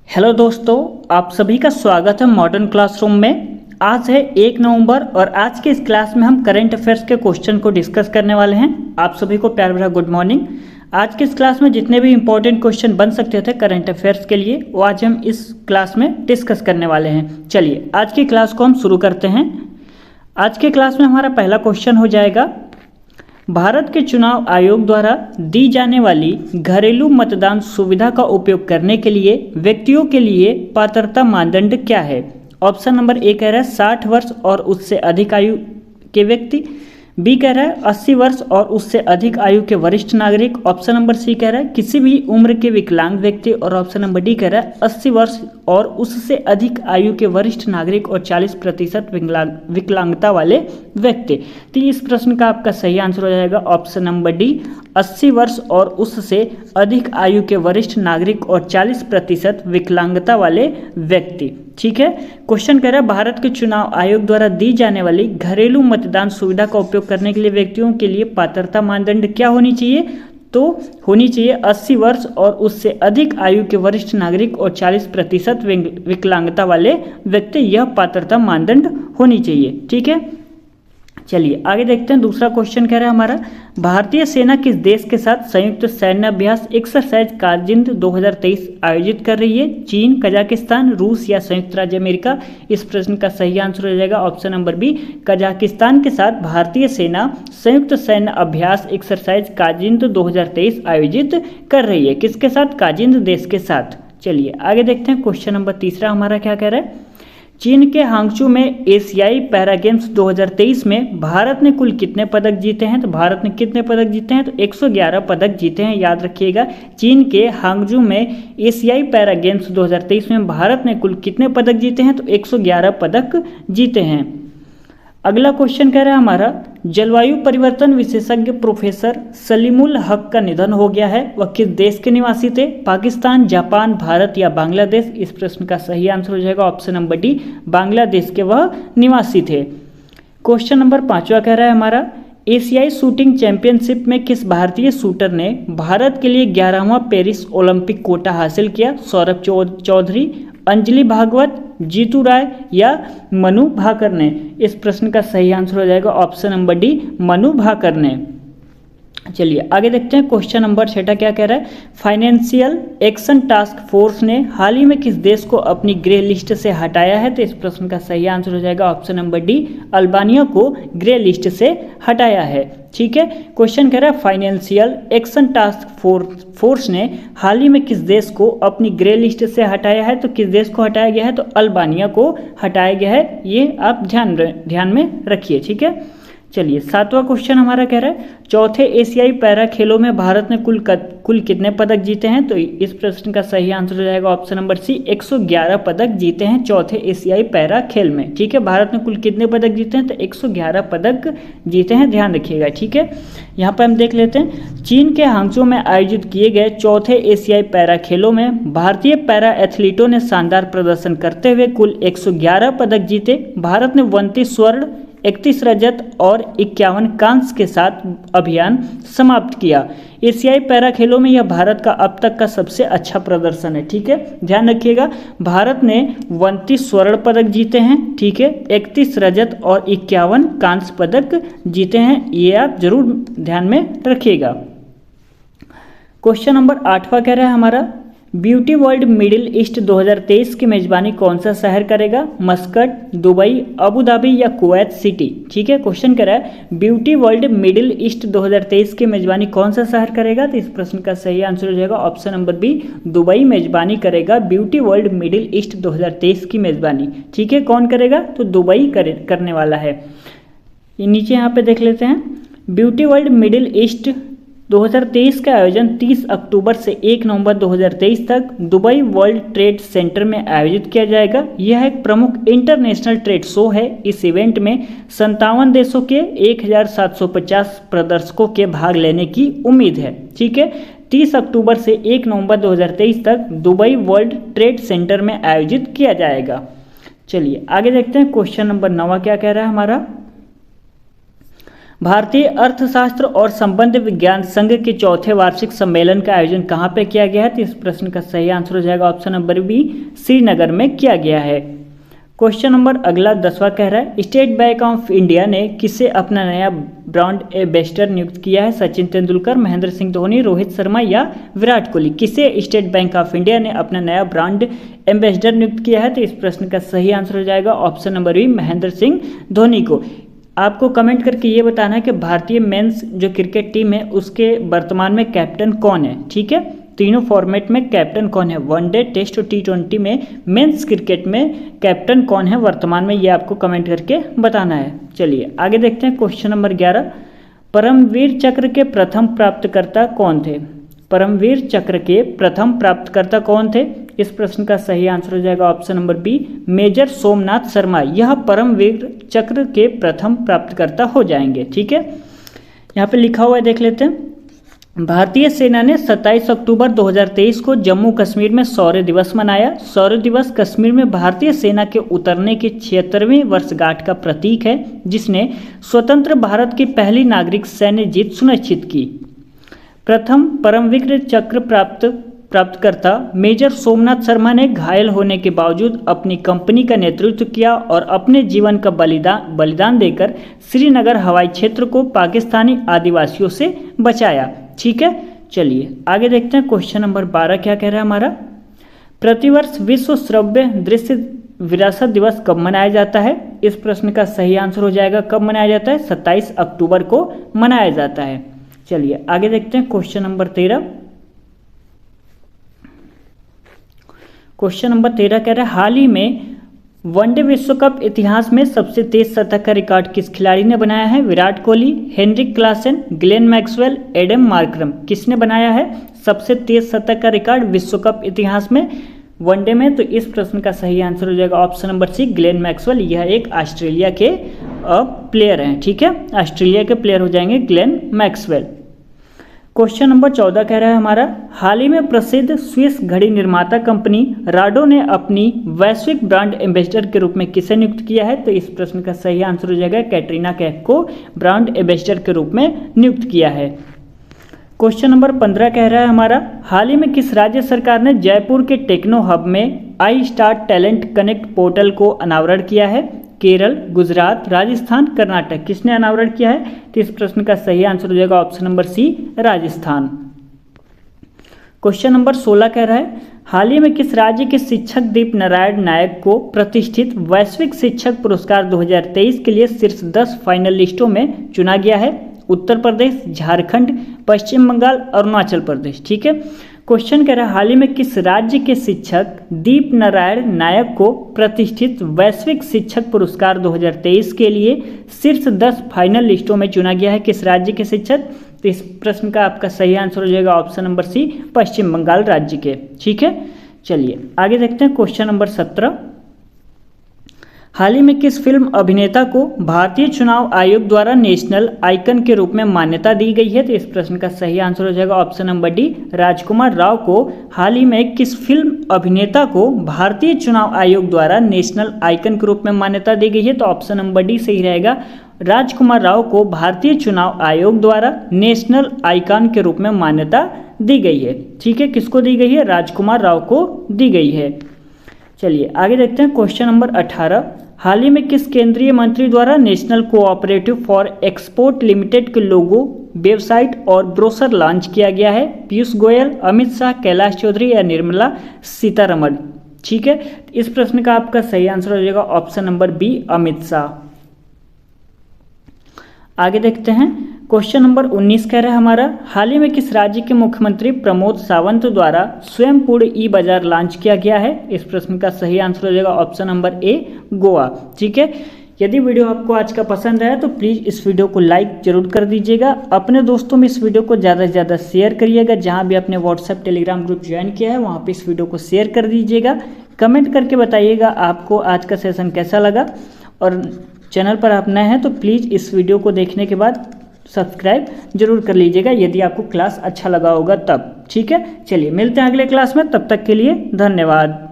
Hello दोस्तों, आप सभी का स्वागत है मॉडर्न क्लासरूम में। आज है 1 नवंबर और आज के इस क्लास में हम करंट अफेयर्स के क्वेश्चन को डिस्कस करने वाले हैं। आप सभी को प्यार भरा गुड मॉर्निंग। आज के इस क्लास में जितने भी इंपॉर्टेंट क्वेश्चन बन सकते थे करंट अफेयर्स के लिए वो आज हम इस क्लास में डिस्कस करने वाले हैं। चलिए आज की क्लास को हम शुरू करते हैं। आज के क्लास में हमारा पहला क्वेश्चन हो जाएगा, भारत के चुनाव आयोग द्वारा दी जाने वाली घरेलू मतदान सुविधा का उपयोग करने के लिए व्यक्तियों के लिए पात्रता मानदंड क्या है। ऑप्शन नंबर ए कह रहा है 60 वर्ष और उससे अधिक आयु के व्यक्ति, बी कह रहा है 80 वर्ष और उससे अधिक आयु के वरिष्ठ नागरिक, ऑप्शन नंबर सी कह रहा है किसी भी उम्र के विकलांग व्यक्ति और ऑप्शन नंबर डी कह रहा है 80 वर्ष और उससे अधिक आयु के वरिष्ठ नागरिक और 40% विकलांगता वाले व्यक्ति। तो इस प्रश्न का आपका सही आंसर हो जाएगा ऑप्शन नंबर डी, 80 वर्ष और उससे अधिक आयु के वरिष्ठ नागरिक और 40% विकलांगता वाले व्यक्ति। ठीक है, क्वेश्चन कह रहा है भारत के चुनाव आयोग द्वारा दी जाने वाली घरेलू मतदान सुविधा का उपयोग करने के लिए व्यक्तियों के लिए पात्रता मानदंड क्या होनी चाहिए। तो होनी चाहिए 80 वर्ष और उससे अधिक आयु के वरिष्ठ नागरिक और 40% विकलांगता वाले व्यक्ति, यह पात्रता मानदंड होनी चाहिए। ठीक है, चलिए आगे देखते हैं। दूसरा क्वेश्चन कह रहा है हमारा, भारतीय सेना किस देश के साथ संयुक्त सैन्य अभ्यास एक्सरसाइज कारगिल 2023 आयोजित कर रही है। चीन, कजाकिस्तान, रूस या संयुक्त राज्य अमेरिका। इस प्रश्न का सही आंसर हो जाएगा ऑप्शन नंबर बी, कजाकिस्तान के साथ भारतीय सेना संयुक्त सैन्य अभ्यास एक्सरसाइज कारगिल 2023 आयोजित कर रही है। किसके साथ? कारगिल देश के साथ। चलिए आगे देखते हैं। क्वेश्चन नंबर तीसरा हमारा क्या कह रहा है, चीन के हांगचू में एशियाई पैरा गेम्स 2023 में भारत ने कुल कितने पदक जीते हैं। तो भारत ने कितने पदक जीते हैं? तो 111 पदक जीते हैं। याद रखिएगा, चीन के हांगजू में एशियाई पैरा गेम्स 2023 में भारत ने कुल कितने पदक जीते हैं? तो 111 पदक जीते हैं। अगला क्वेश्चन कह रहा है हमारा, जलवायु परिवर्तन विशेषज्ञ प्रोफेसर सलीमुल हक का निधन हो गया है। वह किस देश के निवासी थे? पाकिस्तान, जापान, भारत या बांग्लादेश। इस प्रश्न का सही आंसर हो जाएगा ऑप्शन नंबर डी, बांग्लादेश के वह निवासी थे। क्वेश्चन नंबर 5वां कह रहा है हमारा, एशियाई शूटिंग चैंपियनशिप में किस भारतीय शूटर ने भारत के लिए 11वां पेरिस ओलंपिक कोटा हासिल किया। सौरभ चौधरी, अंजलि भागवत, जीतू राय या मनु भाकर ने। इस प्रश्न का सही आंसर हो जाएगा option number D, Manu Bhaker ने। चलिए आगे देखते हैं। क्वेश्चन नंबर 6 क्या कह रहा है, फाइनेंशियल एक्शन टास्क फोर्स ने हाल ही में किस देश को अपनी ग्रे लिस्ट से हटाया है। तो इस प्रश्न का सही आंसर हो जाएगा ऑप्शन नंबर डी, अल्बानिया को ग्रे लिस्ट से हटाया है। ठीक है, क्वेश्चन कह रहा है फाइनेंशियल एक्शन टास्क फोर्स ने हाल ही में किस देश को अपनी ग्रे लिस्ट से हटाया है। तो किस देश को हटाया गया है? तो अल्बानिया को हटाया गया है। ये आप ध्यान में रखिए। ठीक है, चलिए 7वां क्वेश्चन हमारा कह रहा है, चौथे एशियाई पैरा खेलों में भारत ने कुल कितने पदक जीते हैं। तो इस प्रश्न का सही आंसर हो जाएगा ऑप्शन नंबर सी, 111 पदक जीते हैं चौथे एशियाई पैरा खेल में। ठीक है, भारत ने कुल कितने पदक जीते हैं? तो 111 पदक जीते हैं, ध्यान रखिएगा। ठीक है, यहाँ पर हम देख लेते हैं, चीन के हांगचू में आयोजित किए गए चौथे एशियाई पैरा खेलों में भारतीय पैरा एथलीटों ने शानदार प्रदर्शन करते हुए कुल 111 पदक जीते। भारत ने 29 स्वर्ण, 31 रजत और 51 कांस्य के साथ अभियान समाप्त किया। एशियाई पैरा खेलों में यह भारत का अब तक का सबसे अच्छा प्रदर्शन है। ठीक है, ध्यान रखिएगा, भारत ने 29 स्वर्ण पदक जीते हैं। ठीक है, 31 रजत और 51 कांस्य पदक जीते हैं। ये आप जरूर ध्यान में रखिएगा। क्वेश्चन नंबर 8वां कह रहा है हमारा, ब्यूटी वर्ल्ड मिडिल ईस्ट 2023 की मेजबानी कौन सा शहर करेगा। मस्कट, दुबई, अबू धाबी या कुवैत सिटी। ठीक है, क्वेश्चन कह रहा है ब्यूटी वर्ल्ड मिडिल ईस्ट 2023 की मेजबानी कौन सा शहर करेगा। तो इस प्रश्न का सही आंसर हो जाएगा ऑप्शन नंबर बी, दुबई मेजबानी करेगा ब्यूटी वर्ल्ड मिडिल ईस्ट 2023 की मेजबानी। ठीक है, कौन करेगा? तो दुबई करने वाला है। नीचे यहाँ पे देख लेते हैं, ब्यूटी वर्ल्ड मिडिल ईस्ट 2023 का आयोजन 30 अक्टूबर से 1 नवंबर 2023 तक दुबई वर्ल्ड ट्रेड सेंटर में आयोजित किया जाएगा। यह एक प्रमुख इंटरनेशनल ट्रेड शो है। इस इवेंट में 57 देशों के 1750 प्रदर्शकों के भाग लेने की उम्मीद है। ठीक है, 30 अक्टूबर से 1 नवंबर 2023 तक दुबई वर्ल्ड ट्रेड सेंटर में आयोजित किया जाएगा। चलिए आगे देखते हैं। क्वेश्चन नंबर 9 क्या कह रहा है हमारा, भारतीय अर्थशास्त्र और संबंध विज्ञान संघ के चौथे वार्षिक सम्मेलन का आयोजन कहाँ पे किया गया है? तो इस प्रश्न का सही आंसर हो जाएगा ऑप्शन नंबर बी, श्रीनगर में किया गया है। क्वेश्चन नंबर अगला 10वां कह रहा है, स्टेट बैंक ऑफ इंडिया ने किसे अपना नया ब्रांड एम्बेसडर नियुक्त किया है? सचिन तेंदुलकर, महेंद्र सिंह धोनी, रोहित शर्मा या विराट कोहली? किसे स्टेट बैंक ऑफ इंडिया ने अपना नया ब्रांड एम्बेसडर नियुक्त किया है? तो इस प्रश्न का सही आंसर हो जाएगा option number B, Mahendra Singh Dhoni को। आपको कमेंट करके ये बताना है कि भारतीय मेंस जो क्रिकेट टीम है उसके वर्तमान में कैप्टन कौन है। ठीक है, तीनों फॉर्मेट में कैप्टन कौन है, वनडे, टेस्ट और T20 में मेंस क्रिकेट में कैप्टन कौन है वर्तमान में, ये आपको कमेंट करके बताना है। चलिए आगे देखते हैं क्वेश्चन नंबर 11, परमवीर चक्र के प्रथम प्राप्तकर्ता कौन थे? परमवीर चक्र के प्रथम प्राप्तकर्ता कौन थे? इस प्रश्न का सही आंसर हो जाएगा option number B, major Somnath Sharma. यह परमवीर चक्र के प्रथम प्राप्तकर्ता हो जाएंगे। ठीक है, यहाँ पे लिखा हुआ है, देख लेते हैं। भारतीय सेना ने 27 अक्टूबर 2023 को जम्मू कश्मीर में शौर्य दिवस मनाया। शौर्य दिवस कश्मीर में भारतीय सेना के उतरने की 76वीं वर्षगांठ का प्रतीक है, जिसने स्वतंत्र भारत की पहली नागरिक सैन्य जीत सुनिश्चित की। प्रथम परमवीर चक्र प्राप्तकर्ता मेजर सोमनाथ शर्मा ने घायल होने के बावजूद अपनी कंपनी का नेतृत्व किया और अपने जीवन का बलिदान देकर श्रीनगर हवाई क्षेत्र को पाकिस्तानी आदिवासियों से बचाया। ठीक है, चलिए आगे देखते हैं क्वेश्चन नंबर 12 क्या कह रहा है हमारा। प्रतिवर्ष विश्व श्रव्य दृश्य विरासत दिवस कब मनाया जाता है? इस प्रश्न का सही आंसर हो जाएगा कब मनाया जाता है? 27 अक्टूबर को मनाया जाता है। चलिए आगे देखते हैं क्वेश्चन नंबर 13। क्वेश्चन नंबर 13 कह रहा है, हाल ही में वनडे विश्व कप इतिहास में सबसे तेज शतक का रिकॉर्ड किस खिलाड़ी ने बनाया है? Virat Kohli, Heinrich Klaasen, Glenn Maxwell, Aiden Markram. किसने बनाया है सबसे तेज शतक का रिकॉर्ड विश्व कप इतिहास में वनडे में? तो इस प्रश्न का सही आंसर हो जाएगा option number C, Glenn Maxwell. यह एक ऑस्ट्रेलिया के प्लेयर हैं। ठीक है, ऑस्ट्रेलिया के प्लेयर हो जाएंगे ग्लेन मैक्सवेल। क्वेश्चन नंबर 14 कह रहा है हमारा, हाल ही में प्रसिद्ध स्विस घड़ी निर्माता कंपनी राडो ने अपनी वैश्विक ब्रांड एम्बेसडर के रूप में किसे नियुक्त किया है? तो इस प्रश्न का सही आंसर हो जाएगा कैटरीना कैफ को ब्रांड एम्बेसडर के रूप में नियुक्त किया है। क्वेश्चन नंबर 15 कह रहा है हमारा, हाल ही में किस राज्य सरकार ने जयपुर के टेक्नो हब में आई स्टार टैलेंट कनेक्ट पोर्टल को अनावरण किया है? केरल, गुजरात, राजस्थान, कर्नाटक। किसने अनावरण किया है? तो इस प्रश्न का सही आंसर हो जाएगा option number C, Rajasthan. Question number 16 कह रहा है, हाल ही में किस राज्य के शिक्षक दीप नारायण नायक को प्रतिष्ठित वैश्विक शिक्षक पुरस्कार 2023 के लिए शीर्ष 10 फाइनलिस्टों में चुना गया है? उत्तर प्रदेश, झारखंड, पश्चिम बंगाल, अरुणाचल प्रदेश। ठीक है, क्वेश्चन कह रहा है, हाल ही में किस राज्य के शिक्षक दीप नारायण नायक को प्रतिष्ठित वैश्विक शिक्षक पुरस्कार 2023 के लिए शीर्ष 10 फाइनल लिस्टों में चुना गया है? किस राज्य के शिक्षक? तो इस प्रश्न का आपका सही आंसर हो जाएगा ऑप्शन नंबर सी, पश्चिम बंगाल राज्य के। ठीक है, चलिए आगे देखते हैं क्वेश्चन नंबर 17। हाल ही में किस फिल्म अभिनेता को भारतीय चुनाव आयोग द्वारा नेशनल आइकन के रूप में मान्यता दी गई है? तो इस प्रश्न का सही आंसर हो जाएगा ऑप्शन नंबर डी, राजकुमार राव को हाल ही में किस फिल्म अभिनेता को भारतीय चुनाव आयोग द्वारा नेशनल आइकन के रूप में मान्यता दी गई है? तो ऑप्शन नंबर डी सही रहेगा, राजकुमार राव को भारतीय चुनाव आयोग द्वारा नेशनल आइकन के रूप में मान्यता दी गई है। ठीक है, किसको दी गई है? राजकुमार राव को दी गई है। चलिए आगे देखते हैं क्वेश्चन नंबर 18। हाल ही में किस केंद्रीय मंत्री द्वारा national cooperative for export limited के लोगो, वेबसाइट और ब्रोशर लॉन्च किया गया है? पीयूष गोयल, अमित शाह, कैलाश चौधरी या निर्मला सीतारमण? ठीक है, इस प्रश्न का आपका सही आंसर हो जाएगा option number B, Amit Shah. आगे देखते हैं क्वेश्चन नंबर 19 कह रहा है हमारा, हाल ही में किस राज्य के मुख्यमंत्री प्रमोद सावंत द्वारा स्वयंपूर्ण ई बाजार लॉन्च किया गया है? इस प्रश्न का सही आंसर हो जाएगा ऑप्शन नंबर ए, गोवा। ठीक है, यदि वीडियो आपको आज का पसंद आया तो प्लीज़ इस वीडियो को लाइक जरूर कर दीजिएगा। अपने दोस्तों में इस वीडियो को ज़्यादा से ज़्यादा शेयर करिएगा। जहाँ भी आपने व्हाट्सएप टेलीग्राम ग्रुप ज्वाइन किया है वहाँ पे इस वीडियो को शेयर कर दीजिएगा। कमेंट करके बताइएगा आपको आज का सेशन कैसा लगा, और चैनल पर आप नए हैं तो प्लीज़ इस वीडियो को देखने के बाद सब्सक्राइब जरूर कर लीजिएगा यदि आपको क्लास अच्छा लगा होगा तब। ठीक है, चलिए मिलते हैं अगले क्लास में, तब तक के लिए धन्यवाद।